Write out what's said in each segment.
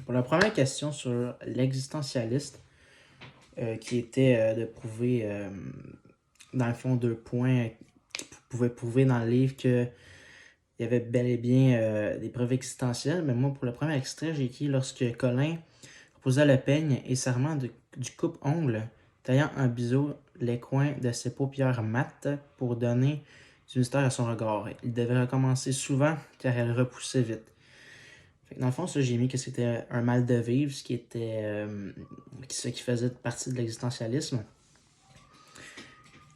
Pour la première question sur l'existentialiste, qui était de prouver, dans le fond, 2 points qui pouvaient prouver dans le livre qu'il y avait bel et bien des preuves existentielles. Mais moi, pour le premier extrait, j'ai écrit lorsque Colin reposa le peigne et serment du coupe-ongle, taillant en biseau les coins de ses paupières mates pour donner du mystère à son regard. Il devait recommencer souvent car elle repoussait vite. Dans le fond, ça, j'ai mis que c'était un mal de vivre, ce qui faisait partie de l'existentialisme.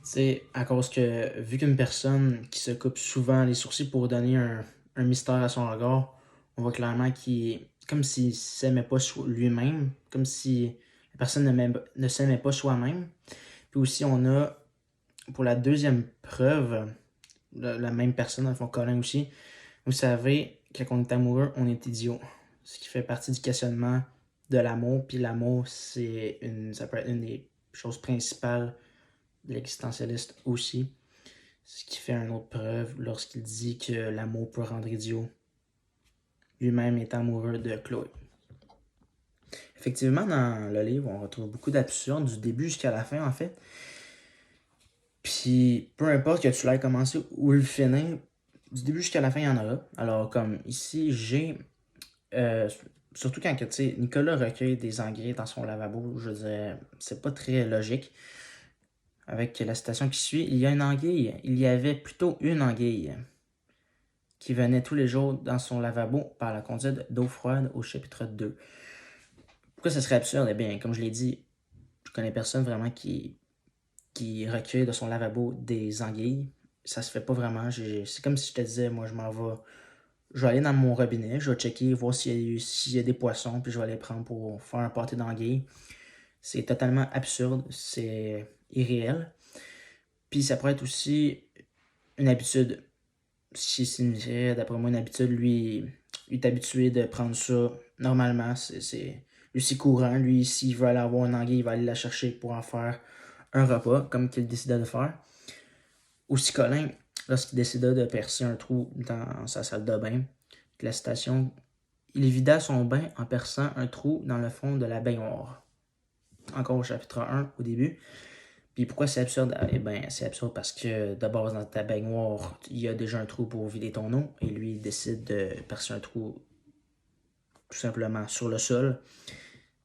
C'est à cause que, vu qu'une personne qui se coupe souvent les sourcils pour donner un mystère à son regard, on voit clairement qu'il comme s'il ne s'aimait pas lui-même, comme si la personne ne s'aimait pas soi-même. Puis aussi, on a, pour la deuxième preuve, la même personne, dans le fond, Colin aussi, vous savez, quand on est amoureux, on est idiot. Ce qui fait partie du questionnement de l'amour. Puis l'amour, ça peut être une des choses principales de l'existentialiste aussi. Ce qui fait une autre preuve lorsqu'il dit que l'amour peut rendre idiot. Lui-même est amoureux de Chloé. Effectivement, dans le livre, on retrouve beaucoup d'absurdes du début jusqu'à la fin, en fait. Puis, peu importe que tu l'aies commencé ou le finir, du début jusqu'à la fin, il y en aura. Alors, comme ici, j'ai... surtout quand tu sais, Nicolas recueille des anguilles dans son lavabo, je dirais, c'est pas très logique. Avec la citation qui suit, il y a une anguille, il y avait plutôt une anguille qui venait tous les jours dans son lavabo par la conduite d'eau froide au chapitre 2. Pourquoi ce serait absurde? Eh bien, comme je l'ai dit, je connais personne vraiment qui recueille de son lavabo des anguilles. Ça se fait pas vraiment. C'est comme si je te disais, moi je vais aller dans mon robinet, je vais checker, voir s'il y a des poissons, puis je vais les prendre pour faire un pâté d'anguilles. C'est totalement absurde, c'est irréel. Puis ça pourrait être aussi une habitude. Si signifiait, d'après moi, une habitude, lui, il est habitué de prendre ça normalement. Lui, c'est courant. Lui, s'il veut aller avoir une anguille, il va aller la chercher pour en faire un repas, comme qu'il décida de faire. Aussi, Colin, lorsqu'il décida de percer un trou dans sa salle de bain, la citation, il vida son bain en perçant un trou dans le fond de la baignoire. Encore au chapitre 1, au début. Puis pourquoi c'est absurde? Eh bien, c'est absurde parce que de base, dans ta baignoire, il y a déjà un trou pour vider ton eau. Et lui, il décide de percer un trou tout simplement sur le sol.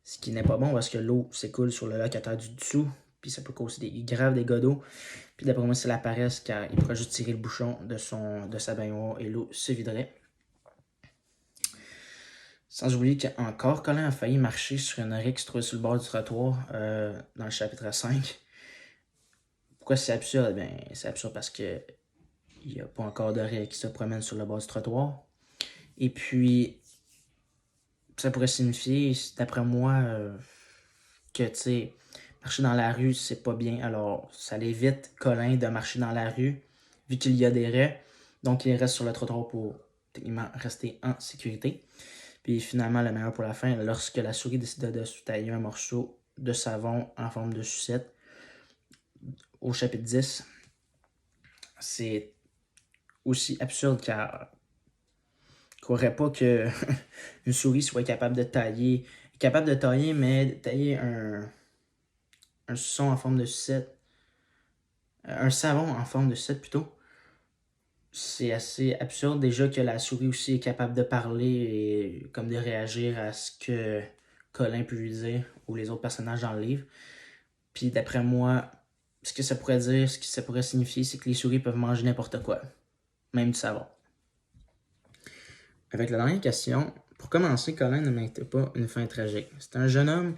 Ce qui n'est pas bon parce que l'eau s'écoule sur le locataire du dessous. Puis ça peut causer des graves dégâts d'eau. Puis d'après moi, c'est la paresse car il pourrait juste tirer le bouchon de sa baignoire et l'eau se viderait. Sans oublier qu'encore, Colin a failli marcher sur une oreille qui se trouvait sur le bord du trottoir dans le chapitre 5. Pourquoi c'est absurde? Ben, c'est absurde parce que il n'y a pas encore d'oreille qui se promène sur le bord du trottoir. Et puis, ça pourrait signifier, d'après moi, que, tu sais, marcher dans la rue, c'est pas bien. Alors, ça l'évite, Colin, de marcher dans la rue, vu qu'il y a des raies. Donc, il reste sur le trottoir pour, techniquement, rester en sécurité. Puis, finalement, le meilleur pour la fin, lorsque la souris décida de se tailler un morceau de savon en forme de sucette, au chapitre 10, c'est aussi absurde car je croirais pas que une souris soit capable de tailler, mais de tailler un suçon en forme de sucette, un savon en forme de sucette plutôt. C'est assez absurde déjà que la souris aussi est capable de parler et comme de réagir à ce que Colin peut lui dire ou les autres personnages dans le livre. Puis d'après moi, ce que ça pourrait dire, ce que ça pourrait signifier, c'est que les souris peuvent manger n'importe quoi, même du savon. Avec la dernière question, pour commencer, Colin ne méritait pas une fin tragique. C'est un jeune homme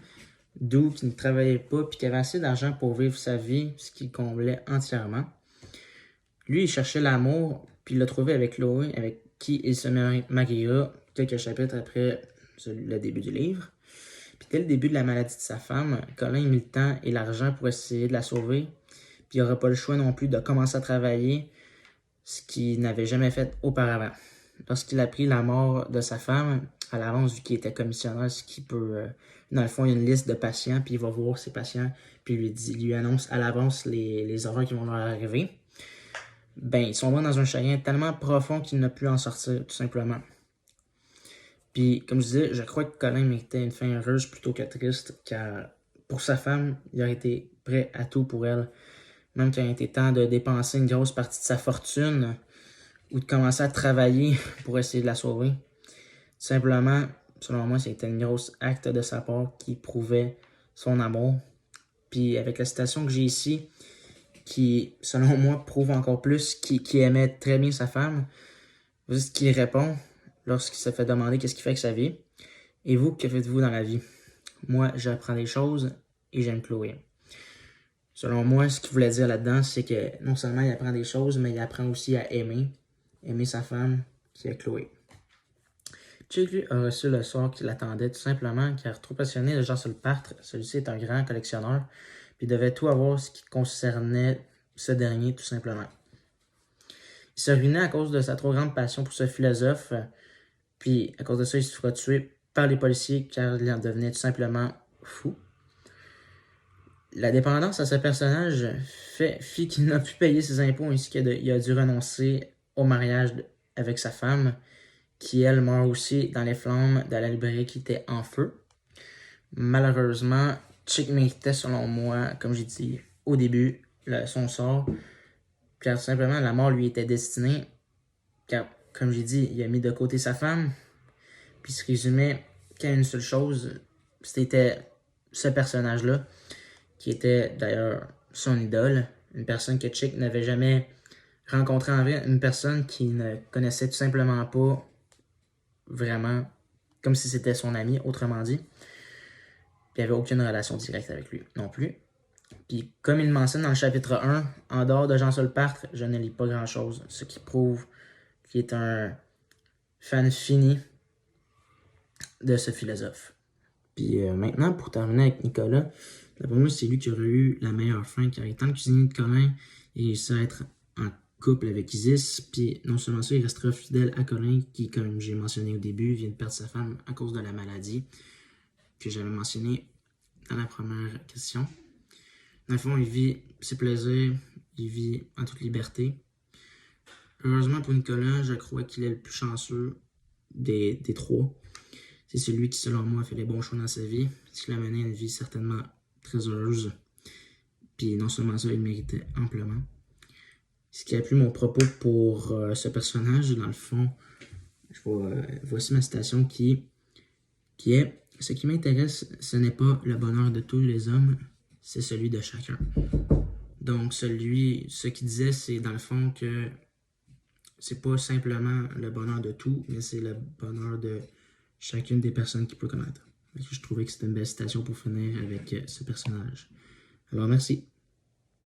doux qui ne travaillait pas puis qui avait assez d'argent pour vivre sa vie, ce qui comblait entièrement. Lui, il cherchait l'amour, puis il l'a trouvé avec Chloé, avec qui il se mariera quelques chapitres après le début du livre. Puis dès le début de la maladie de sa femme, Colin mit le temps et l'argent pour essayer de la sauver. Puis il n'aura pas le choix non plus de commencer à travailler, ce qu'il n'avait jamais fait auparavant. Lorsqu'il apprit la mort de sa femme, à l'avance, vu qu'il était commissionnaire, ce qui peut... dans le fond, il y a une liste de patients, puis il va voir ses patients, puis il lui annonce à l'avance les horreurs qui vont leur arriver. Ben, ils sont dans un chagrin tellement profond qu'il n'a plus en sortir, tout simplement. Puis, comme je disais, je crois que Colin méritait une fin heureuse plutôt que triste, car pour sa femme, il aurait été prêt à tout pour elle. Même quand il était temps de dépenser une grosse partie de sa fortune ou de commencer à travailler pour essayer de la sauver. Simplement, selon moi, c'était un gros acte de sa part qui prouvait son amour. Puis avec la citation que j'ai ici, qui, selon moi, prouve encore plus qu'il aimait très bien sa femme, voici ce qu'il répond lorsqu'il se fait demander qu'est-ce qu'il fait avec sa vie. Et vous, que faites-vous dans la vie? Moi, j'apprends des choses et j'aime Chloé. Selon moi, ce qu'il voulait dire là-dedans, c'est que non seulement il apprend des choses, mais il apprend aussi à aimer sa femme, qui est Chloé. Chick, lui, a reçu le sort qui l'attendait tout simplement car trop passionné de Jean Sulpâtre, celui-ci est un grand collectionneur, puis il devait tout avoir ce qui concernait ce dernier tout simplement. Il se ruinait à cause de sa trop grande passion pour ce philosophe, puis à cause de ça, il se fera tuer par les policiers car il en devenait tout simplement fou. La dépendance à ce personnage fit qu'il n'a pu payer ses impôts ainsi qu'il a dû renoncer au mariage avec sa femme, qui elle meurt aussi dans les flammes de la librairie qui était en feu. Malheureusement, Chick méritait selon moi, comme j'ai dit au début, son sort, car tout simplement la mort lui était destinée, car comme j'ai dit, il a mis de côté sa femme, puis il se résumait qu'à une seule chose, c'était ce personnage-là, qui était d'ailleurs son idole, une personne que Chick n'avait jamais rencontrée en vrai, une personne qui ne connaissait tout simplement pas vraiment, comme si c'était son ami, autrement dit. Puis il n'y avait aucune relation directe avec lui non plus. Puis comme il mentionne dans le chapitre 1, en dehors de Jean Sulpâtre, je ne lis pas grand-chose, ce qui prouve qu'il est un fan fini de ce philosophe. Puis maintenant, pour terminer avec Nicolas, pour moi, c'est lui qui aurait eu la meilleure fin, car étant le cuisinier de Colin, il réussit à être en couple avec Isis, puis non seulement ça, il restera fidèle à Colin, qui, comme j'ai mentionné au début, vient de perdre sa femme à cause de la maladie, que j'avais mentionné dans la première question. Dans le fond, il vit ses plaisirs, il vit en toute liberté. Heureusement pour Nicolas, je crois qu'il est le plus chanceux des trois. C'est celui qui, selon moi, a fait les bons choix dans sa vie, ce qui l'a mené à une vie certainement très heureuse. Puis non seulement ça, il méritait amplement. Ce qui a plu mon propos pour ce personnage, dans le fond, voici ma citation qui est « Ce qui m'intéresse, ce n'est pas le bonheur de tous les hommes, c'est celui de chacun. » Donc, ce qu'il disait, c'est dans le fond que c'est pas simplement le bonheur de tout, mais c'est le bonheur de chacune des personnes qu'il peut connaître. Je trouvais que c'était une belle citation pour finir avec ce personnage. Alors, merci.